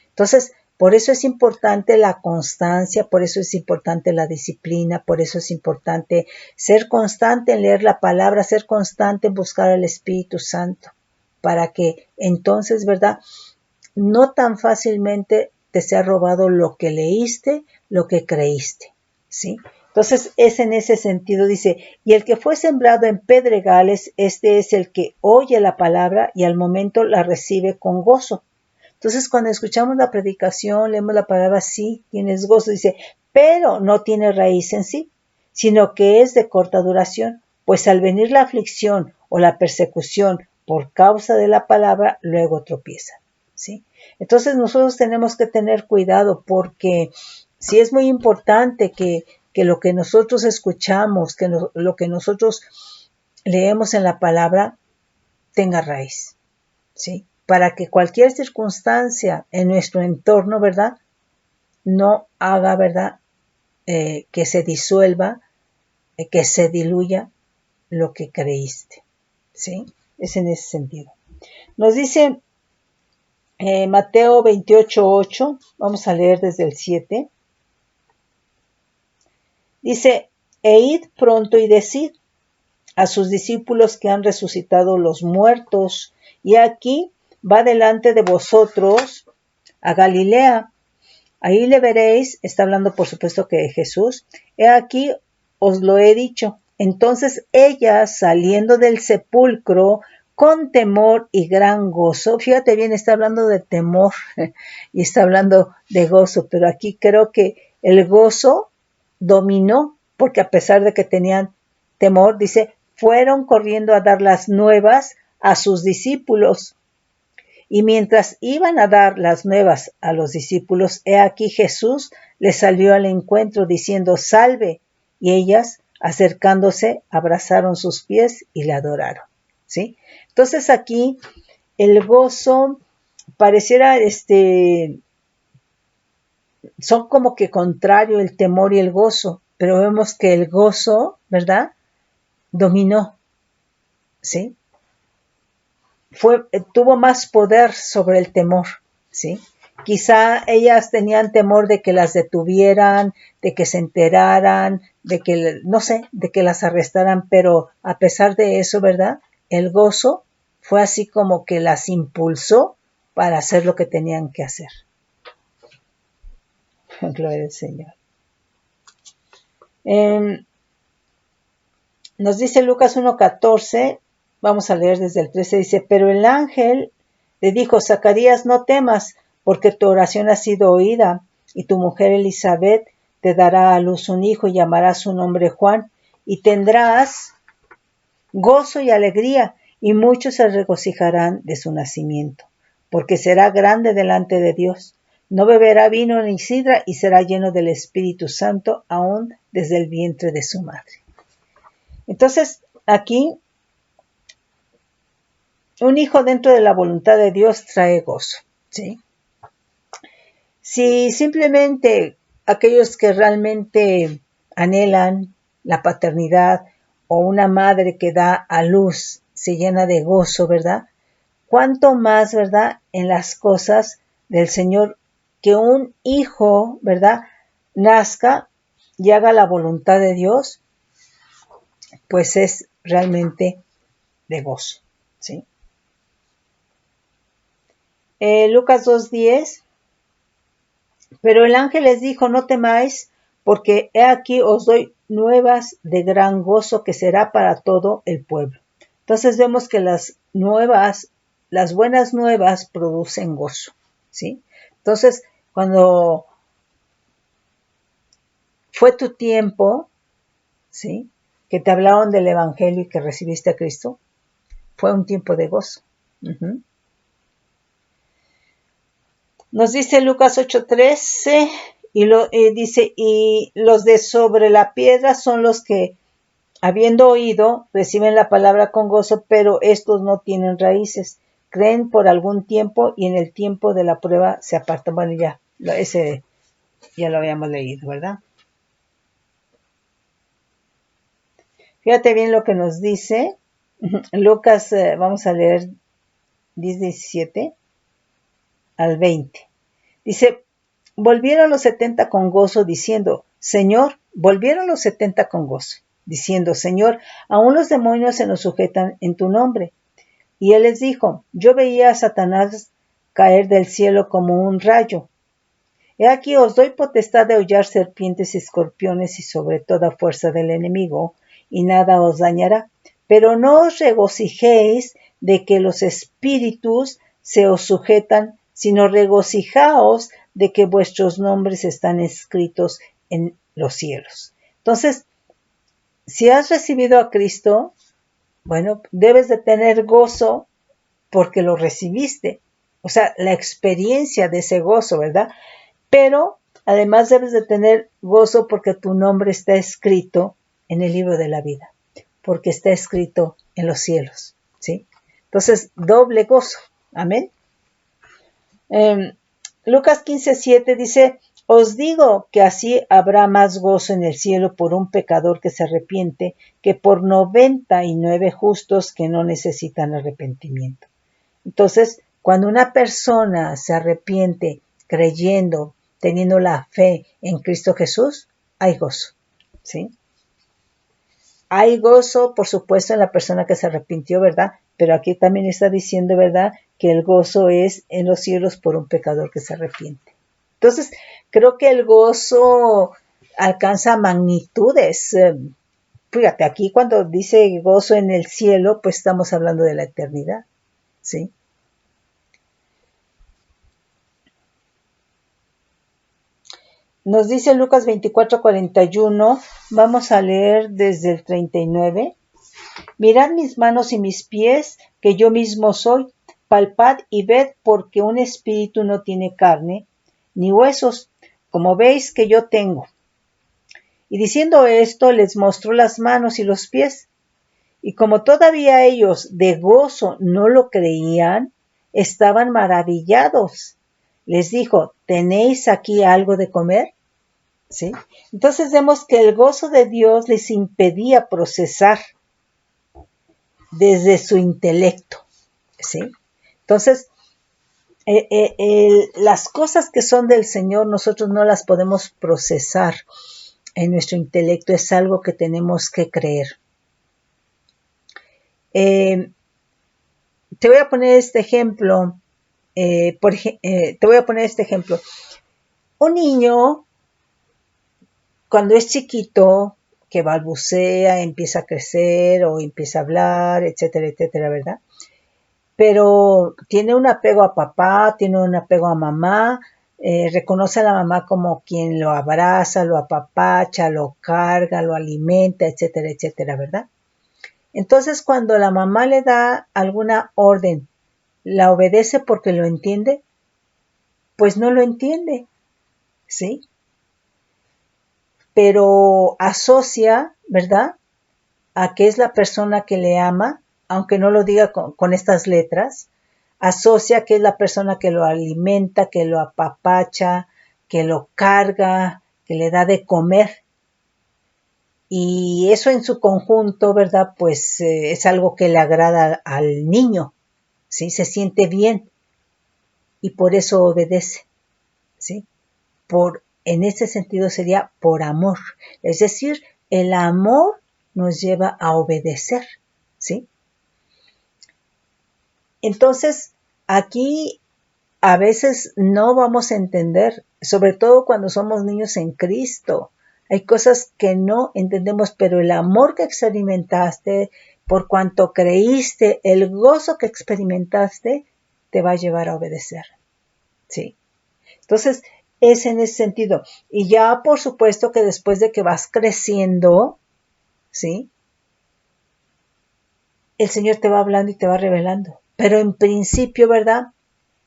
Entonces, por eso es importante la constancia, por eso es importante la disciplina, por eso es importante ser constante en leer la palabra, ser constante en buscar al Espíritu Santo, para que entonces, ¿verdad?, no tan fácilmente te sea robado lo que leíste, lo que creíste, ¿sí? Entonces es en ese sentido, dice, y el que fue sembrado en pedregales, este es el que oye la palabra y al momento la recibe con gozo. Entonces cuando escuchamos la predicación, leemos la palabra, sí, tienes gozo, dice, pero no tiene raíz en sí, sino que es de corta duración, pues al venir la aflicción o la persecución por causa de la palabra, luego tropieza, ¿sí? Entonces nosotros tenemos que tener cuidado, porque sí es muy importante que lo que nosotros escuchamos, lo que nosotros leemos en la palabra tenga raíz, ¿sí? Para que cualquier circunstancia en nuestro entorno, ¿verdad?, no haga, ¿verdad?, que se disuelva, que se diluya lo que creíste, ¿sí? Es en ese sentido. Nos dice Mateo 28:8, vamos a leer desde el 7. Dice: e id pronto y decid a sus discípulos que han resucitado los muertos, y aquí va delante de vosotros a Galilea. Ahí le veréis, está hablando por supuesto que de Jesús, he aquí os lo he dicho. Entonces ellas, saliendo del sepulcro con temor y gran gozo, fíjate bien, está hablando de temor y está hablando de gozo, pero aquí creo que el gozo dominó, porque a pesar de que tenían temor, dice, fueron corriendo a dar las nuevas a sus discípulos. Y mientras iban a dar las nuevas a los discípulos, he aquí Jesús les salió al encuentro diciendo, salve, y ellas, acercándose, abrazaron sus pies y le adoraron, ¿sí? Entonces aquí el gozo pareciera, son como que contrario el temor y el gozo, pero vemos que el gozo, ¿verdad?, dominó, ¿sí? Tuvo más poder sobre el temor, ¿sí? Quizá ellas tenían temor de que las detuvieran, de que se enteraran, de que, no sé, de que las arrestaran, pero a pesar de eso, ¿verdad?, el gozo fue así como que las impulsó para hacer lo que tenían que hacer. Gloria al Señor. Nos dice Lucas 1:14, vamos a leer desde el 13, dice, pero el ángel le dijo, Zacarías, no temas, porque tu oración ha sido oída, y tu mujer Elizabeth te dará a luz un hijo y llamarás su nombre Juan, y tendrás gozo y alegría, y muchos se regocijarán de su nacimiento, porque será grande delante de Dios. No beberá vino ni sidra, y será lleno del Espíritu Santo aún desde el vientre de su madre. Entonces, aquí, un hijo dentro de la voluntad de Dios trae gozo, ¿sí? Si simplemente aquellos que realmente anhelan la paternidad o una madre que da a luz se llena de gozo, ¿verdad? ¿Cuánto más, verdad, en las cosas del Señor que un hijo, verdad, nazca y haga la voluntad de Dios? Pues es realmente de gozo, ¿sí? Lucas 2:10. Pero el ángel les dijo, no temáis, porque he aquí os doy nuevas de gran gozo que será para todo el pueblo. Entonces vemos que las buenas nuevas producen gozo, ¿sí? Entonces, cuando fue tu tiempo, ¿sí? Que te hablaron del evangelio y que recibiste a Cristo, fue un tiempo de gozo. Nos dice Lucas 8:13 dice, y los de sobre la piedra son los que, habiendo oído, reciben la palabra con gozo, pero estos no tienen raíces. Creen por algún tiempo y en el tiempo de la prueba se apartan. Bueno, ese ya lo habíamos leído, ¿verdad? Fíjate bien lo que nos dice Lucas, vamos a leer 10:17 al 20. Dice, volvieron los 70 con gozo, diciendo, Señor, volvieron los 70 con gozo, diciendo, Señor, aún los demonios se nos sujetan en tu nombre. Y él les dijo, yo veía a Satanás caer del cielo como un rayo. He aquí os doy potestad de hollar serpientes y escorpiones y sobre toda fuerza del enemigo, y nada os dañará. Pero no os regocijéis de que los espíritus se os sujetan, sino regocijaos de que vuestros nombres están escritos en los cielos. Entonces, si has recibido a Cristo, bueno, debes de tener gozo porque lo recibiste. O sea, la experiencia de ese gozo, ¿verdad? Pero además debes de tener gozo porque tu nombre está escrito en el libro de la vida, porque está escrito en los cielos, ¿sí? Entonces, doble gozo. Amén. Lucas 15:7 dice, os digo que así habrá más gozo en el cielo por un pecador que se arrepiente que por 99 justos que no necesitan arrepentimiento. Entonces, cuando una persona se arrepiente creyendo, teniendo la fe en Cristo Jesús, hay gozo, ¿sí? Hay gozo, por supuesto, en la persona que se arrepintió, ¿verdad? Pero aquí también está diciendo, ¿verdad?, que el gozo es en los cielos por un pecador que se arrepiente. Entonces, creo que el gozo alcanza magnitudes. Fíjate, aquí cuando dice gozo en el cielo, pues estamos hablando de la eternidad, ¿sí? Nos dice Lucas 24:41, vamos a leer desde el 39. Mirad mis manos y mis pies, que yo mismo soy. Palpad y ved, porque un espíritu no tiene carne, ni huesos, como veis que yo tengo. Y diciendo esto, les mostró las manos y los pies. Y como todavía ellos de gozo no lo creían, estaban maravillados. Les dijo, ¿tenéis aquí algo de comer? ¿Sí? Entonces vemos que el gozo de Dios les impedía procesar desde su intelecto, ¿sí? Entonces, las cosas que son del Señor nosotros no las podemos procesar en nuestro intelecto, es algo que tenemos que creer. Te voy a poner este ejemplo. Te voy a poner este ejemplo. Un niño, cuando es chiquito, que balbucea, empieza a crecer o empieza a hablar, etcétera, etcétera, ¿verdad? Pero tiene un apego a papá, tiene un apego a mamá, reconoce a la mamá como quien lo abraza, lo apapacha, lo carga, lo alimenta, etcétera, etcétera, ¿verdad? Entonces, cuando la mamá le da alguna orden, ¿la obedece porque lo entiende? Pues no lo entiende, ¿sí? Pero asocia, ¿verdad?, a que es la persona que le ama, aunque no lo diga con estas letras, asocia que es la persona que lo alimenta, que lo apapacha, que lo carga, que le da de comer. Y eso en su conjunto, ¿verdad? Pues es algo que le agrada al niño, ¿sí? Se siente bien y por eso obedece, ¿sí? En ese sentido sería por amor. Es decir, el amor nos lleva a obedecer, ¿sí? Entonces, aquí a veces no vamos a entender, sobre todo cuando somos niños en Cristo. Hay cosas que no entendemos, pero el amor que experimentaste, por cuanto creíste, el gozo que experimentaste, te va a llevar a obedecer, ¿sí? Entonces, es en ese sentido. Y ya, por supuesto, que después de que vas creciendo, ¿sí?, el Señor te va hablando y te va revelando. Pero en principio, ¿verdad?,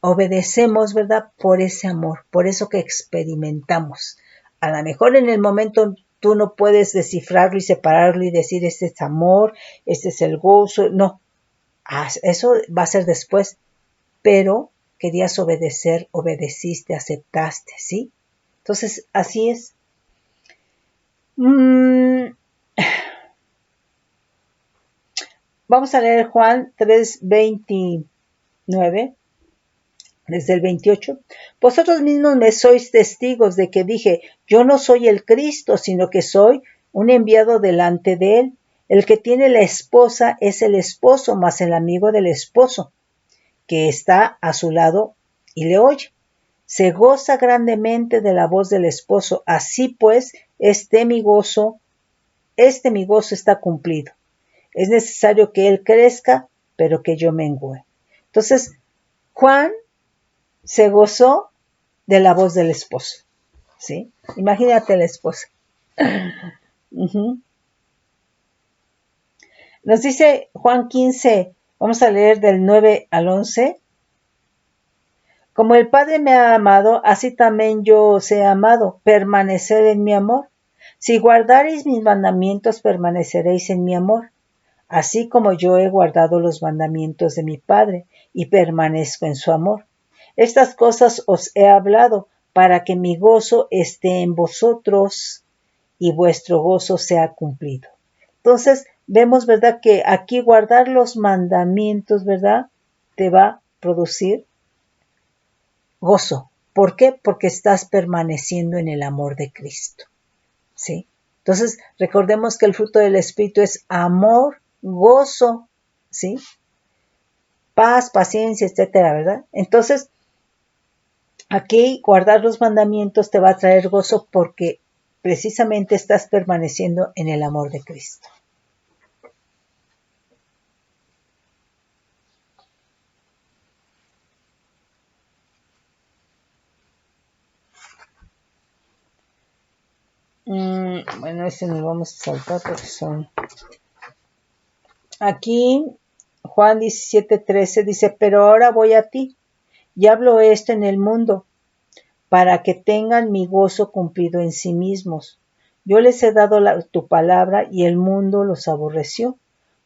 obedecemos, ¿verdad?, por ese amor, por eso que experimentamos. A lo mejor en el momento tú no puedes descifrarlo y separarlo y decir, este es amor, este es el gozo. No, eso va a ser después. Pero querías obedecer, obedeciste, aceptaste, ¿sí? Entonces, así es. Vamos a leer Juan 3:29, desde el 28. Vosotros mismos me sois testigos de que dije, yo no soy el Cristo, sino que soy un enviado delante de él. El que tiene la esposa es el esposo, más el amigo del esposo, que está a su lado y le oye. Se goza grandemente de la voz del esposo. Así pues, mi gozo está cumplido. Es necesario que él crezca, pero que yo mengüe. Entonces, Juan se gozó de la voz del esposo, ¿sí? Imagínate la esposa. Nos dice Juan 15, vamos a leer del 9 al 11. Como el Padre me ha amado, así también yo os he amado. Permaneced en mi amor. Si guardareis mis mandamientos, permaneceréis en mi amor, así como yo he guardado los mandamientos de mi Padre y permanezco en su amor. Estas cosas os he hablado para que mi gozo esté en vosotros y vuestro gozo sea cumplido. Entonces, vemos, ¿verdad?, que aquí guardar los mandamientos, ¿verdad?, te va a producir gozo. ¿Por qué? Porque estás permaneciendo en el amor de Cristo, ¿sí? Entonces, recordemos que el fruto del Espíritu es amor, gozo, ¿sí?, paz, paciencia, etcétera, ¿verdad? Entonces, aquí guardar los mandamientos te va a traer gozo porque precisamente estás permaneciendo en el amor de Cristo. Bueno, ese nos vamos a saltar porque son... Aquí, Juan 17:13 dice, pero ahora voy a ti y hablo esto en el mundo, para que tengan mi gozo cumplido en sí mismos. Yo les he dado tu palabra y el mundo los aborreció,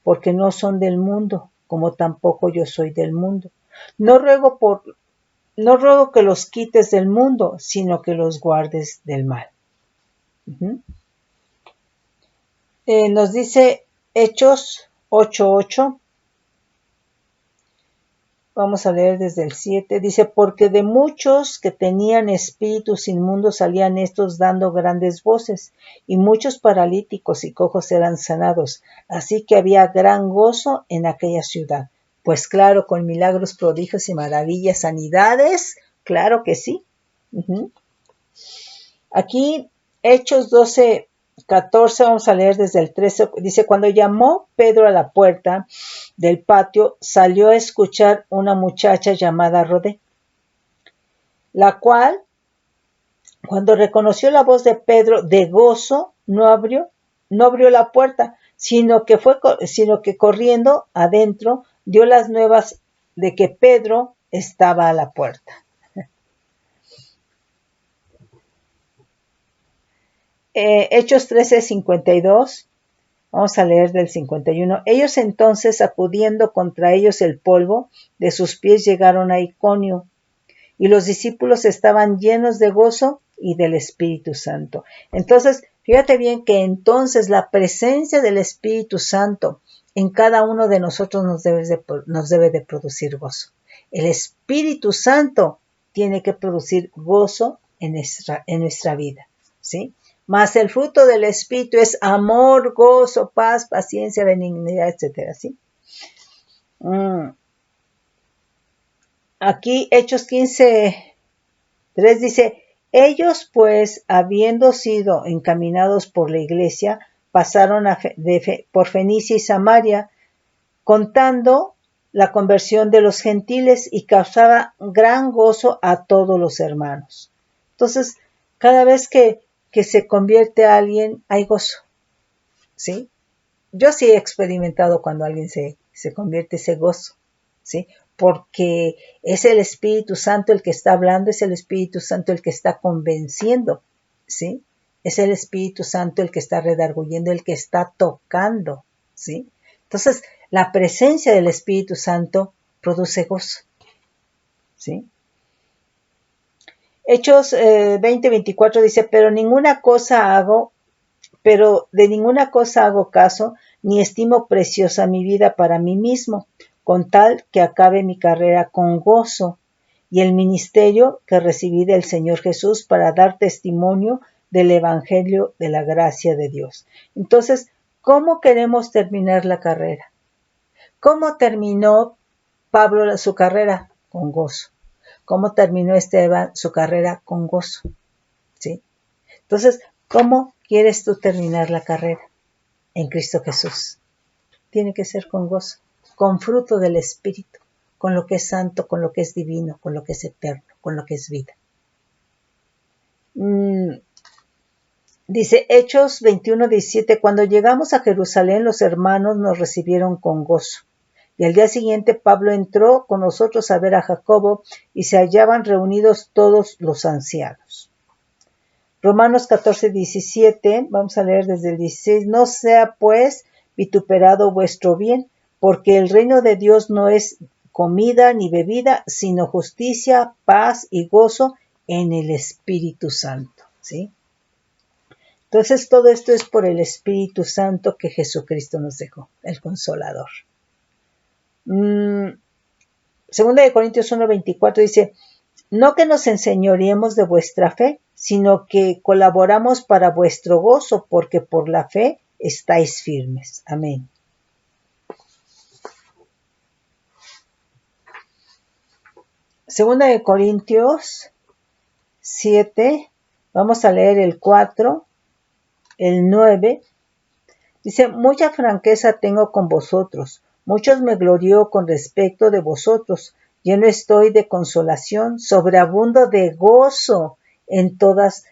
porque no son del mundo, como tampoco yo soy del mundo. No ruego que los quites del mundo, sino que los guardes del mal. Nos dice Hechos 8:8. Vamos a leer desde el 7. Dice, porque de muchos que tenían espíritus inmundos salían estos dando grandes voces, y muchos paralíticos y cojos eran sanados. Así que había gran gozo en aquella ciudad. Pues claro, con milagros, prodigios y maravillas, sanidades, claro que sí. Aquí, Hechos 12:14, vamos a leer desde el 13, dice, cuando llamó Pedro a la puerta del patio, salió a escuchar una muchacha llamada Rodé, la cual Cuando reconoció la voz de Pedro de gozo, no abrió la puerta, sino que corriendo adentro dio las nuevas de que Pedro estaba a la puerta. Hechos 13:52. Vamos a leer del 51. Ellos entonces, sacudiendo contra ellos el polvo de sus pies, llegaron a Iconio, y los discípulos estaban llenos de gozo y del Espíritu Santo. Entonces, fíjate bien que entonces la presencia del Espíritu Santo en cada uno de nosotros nos debe de producir gozo. El Espíritu Santo tiene que producir gozo en nuestra vida, ¿sí? Mas el fruto del Espíritu es amor, gozo, paz, paciencia, benignidad, etcétera, ¿sí? Aquí Hechos 15:3 dice, ellos pues, habiendo sido encaminados por la iglesia, pasaron por Fenicia y Samaria, contando la conversión de los gentiles, y causaba gran gozo a todos los hermanos. Entonces, cada vez que se convierte a alguien, hay gozo, ¿sí? Yo sí he experimentado cuando alguien se convierte, ese gozo, ¿sí? Porque es el Espíritu Santo el que está hablando, es el Espíritu Santo el que está convenciendo, ¿sí? Es el Espíritu Santo el que está redarguyendo, el que está tocando, ¿sí? Entonces, la presencia del Espíritu Santo produce gozo, ¿sí? Hechos 20:24 dice, pero de ninguna cosa hago caso, ni estimo preciosa mi vida para mí mismo, con tal que acabe mi carrera con gozo y el ministerio que recibí del Señor Jesús para dar testimonio del Evangelio de la gracia de Dios. Entonces, ¿cómo queremos terminar la carrera? ¿Cómo terminó Pablo su carrera? Con gozo. ¿Cómo terminó Esteban su carrera? Con gozo, ¿sí? Entonces, ¿cómo quieres tú terminar la carrera? En Cristo Jesús. Tiene que ser con gozo, con fruto del Espíritu, con lo que es santo, con lo que es divino, con lo que es eterno, con lo que es vida. Dice Hechos 21:17, cuando llegamos a Jerusalén, los hermanos nos recibieron con gozo. Y al día siguiente Pablo entró con nosotros a ver a Jacobo, y se hallaban reunidos todos los ancianos. Romanos 14:17, vamos a leer desde el 16, no sea pues vituperado vuestro bien, porque el reino de Dios no es comida ni bebida, sino justicia, paz y gozo en el Espíritu Santo, ¿sí? Entonces todo esto es por el Espíritu Santo que Jesucristo nos dejó, el Consolador. Segunda de Corintios 1:24 dice, no que nos enseñoreemos de vuestra fe, sino que colaboramos para vuestro gozo, porque por la fe estáis firmes. Amén. Segunda de Corintios 7, vamos a leer el 4, el 9. Dice, mucha franqueza tengo con vosotros, muchos me glorío con respecto de vosotros, lleno estoy de consolación, sobreabundo de gozo en todas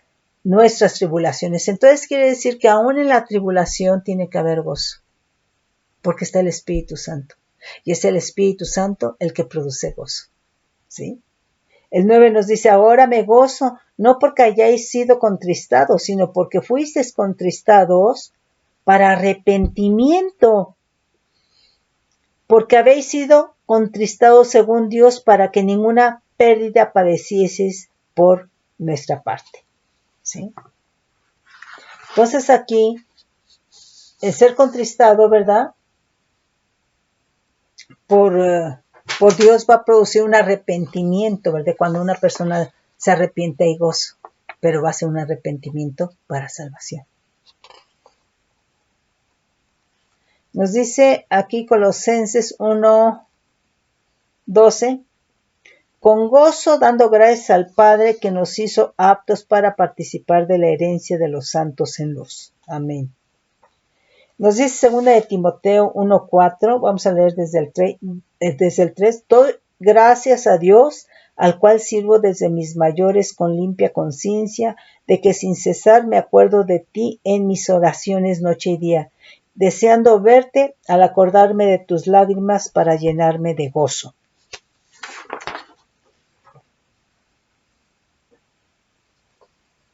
nuestras tribulaciones. Entonces quiere decir que aún en la tribulación tiene que haber gozo, porque está el Espíritu Santo, y es el Espíritu Santo el que produce gozo, ¿sí? El 9 nos dice, ahora me gozo, no porque hayáis sido contristados, sino porque fuisteis contristados para arrepentimiento, porque habéis sido contristados según Dios para que ninguna pérdida padecieseis por nuestra parte, ¿sí? Entonces aquí, el ser contristado, ¿verdad? Por Dios va a producir un arrepentimiento, ¿verdad? Cuando una persona se arrepiente hay gozo, pero va a ser un arrepentimiento para salvación. Nos dice aquí Colosenses 1:12, con gozo dando gracias al Padre que nos hizo aptos para participar de la herencia de los santos en luz. Amén. Nos dice segunda de Timoteo 1:4, vamos a leer desde el 3, doy gracias a Dios al cual sirvo desde mis mayores con limpia conciencia, de que sin cesar me acuerdo de ti en mis oraciones noche y día, deseando verte al acordarme de tus lágrimas para llenarme de gozo.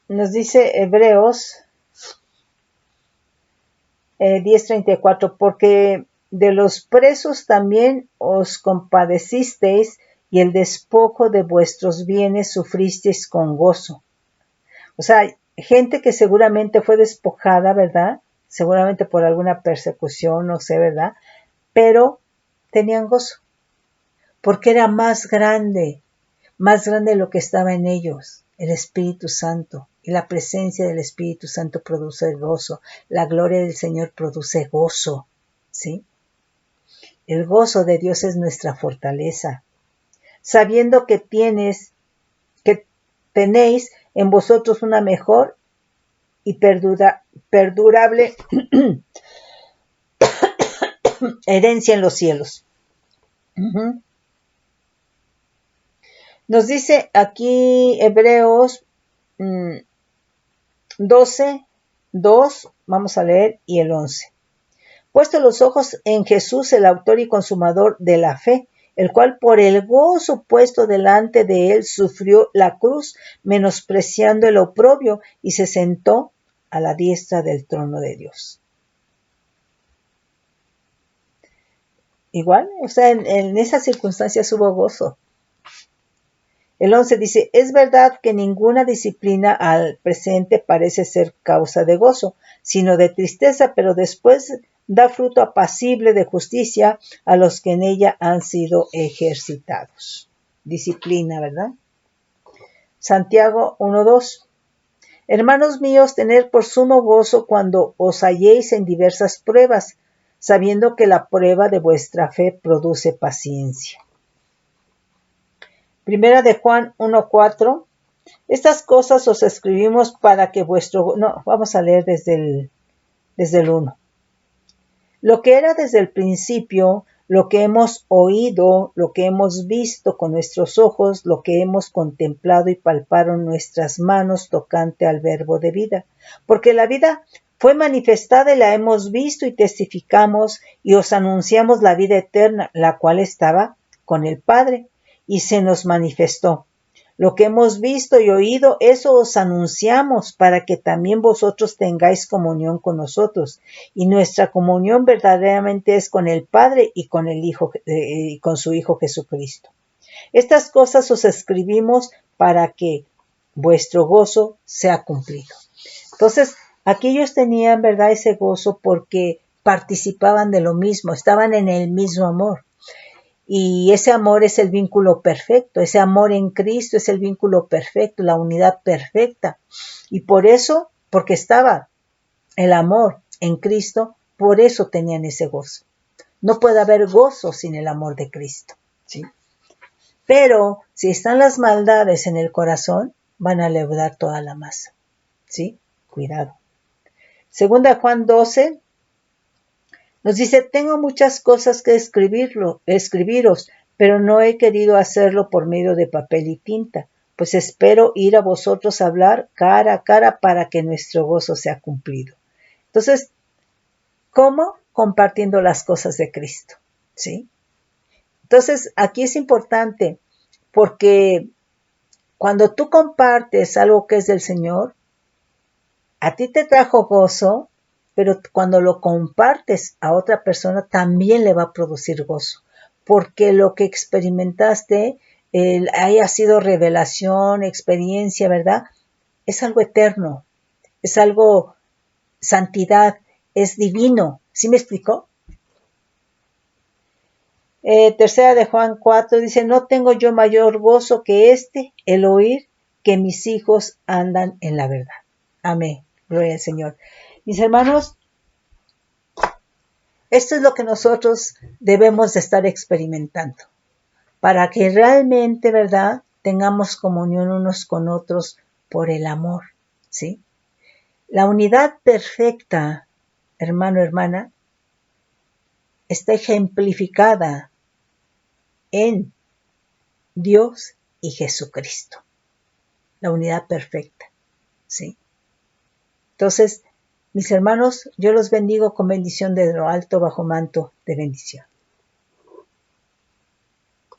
Nos dice Hebreos 10:34, porque de los presos también os compadecisteis y el despojo de vuestros bienes sufristeis con gozo. O sea, gente que seguramente fue despojada, ¿verdad? Seguramente por alguna persecución, no sé, ¿verdad? Pero tenían gozo, porque era más grande lo que estaba en ellos, el Espíritu Santo. Y la presencia del Espíritu Santo produce gozo. La gloria del Señor produce gozo, ¿sí? El gozo de Dios es nuestra fortaleza. Sabiendo que tenéis en vosotros una mejor y perdurable herencia en los cielos. Nos dice aquí Hebreos 12, 2, vamos a leer, y el 11. Puesto los ojos en Jesús, el autor y consumador de la fe, el cual por el gozo puesto delante de él sufrió la cruz, menospreciando el oprobio, y se sentó a la diestra del trono de Dios. Igual, o sea, en esas circunstancias hubo gozo. El 11 dice, es verdad que ninguna disciplina al presente parece ser causa de gozo, sino de tristeza, pero después da fruto apacible de justicia a los que en ella han sido ejercitados. Disciplina, ¿verdad? Santiago 1:2. Hermanos míos, tened por sumo gozo cuando os halléis en diversas pruebas, sabiendo que la prueba de vuestra fe produce paciencia. Primera de Juan 1:4. Estas cosas os escribimos para que vuestro... No, vamos a leer desde el 1. Lo que era desde el principio, lo que hemos oído, lo que hemos visto con nuestros ojos, lo que hemos contemplado y palparon nuestras manos tocante al verbo de vida. Porque la vida fue manifestada y la hemos visto y testificamos y os anunciamos la vida eterna, la cual estaba con el Padre y se nos manifestó. Lo que hemos visto y oído, eso os anunciamos para que también vosotros tengáis comunión con nosotros. Y nuestra comunión verdaderamente es con el Padre y con el Hijo, y con su Hijo Jesucristo. Estas cosas os escribimos para que vuestro gozo sea cumplido. Entonces, aquí ellos tenían, ¿verdad?, ese gozo porque participaban de lo mismo, estaban en el mismo amor. Y ese amor es el vínculo perfecto, ese amor en Cristo es el vínculo perfecto, la unidad perfecta. Y por eso, porque estaba el amor en Cristo, por eso tenían ese gozo. No puede haber gozo sin el amor de Cristo, ¿sí? Pero si están las maldades en el corazón, van a leudar toda la masa, ¿sí? Cuidado. Segunda Juan 12. Nos dice, tengo muchas cosas que escribiros, pero no he querido hacerlo por medio de papel y tinta, pues espero ir a vosotros a hablar cara a cara para que nuestro gozo sea cumplido. Entonces, ¿cómo? Compartiendo las cosas de Cristo, ¿sí? Entonces, aquí es importante porque cuando tú compartes algo que es del Señor, a ti te trajo gozo, pero cuando lo compartes a otra persona también le va a producir gozo, porque lo que experimentaste haya sido revelación, experiencia, ¿verdad? Es algo eterno, es algo santidad, es divino. ¿Sí me explicó? Tercera de Juan 4 dice, no tengo yo mayor gozo que el oír que mis hijos andan en la verdad. Amén. Gloria al Señor. Mis hermanos, esto es lo que nosotros debemos de estar experimentando para que realmente, ¿verdad?, tengamos comunión unos con otros por el amor, ¿sí? La unidad perfecta, hermano, hermana, está ejemplificada en Dios y Jesucristo. La unidad perfecta, ¿sí? Entonces, mis hermanos, yo los bendigo con bendición de lo alto bajo manto de bendición.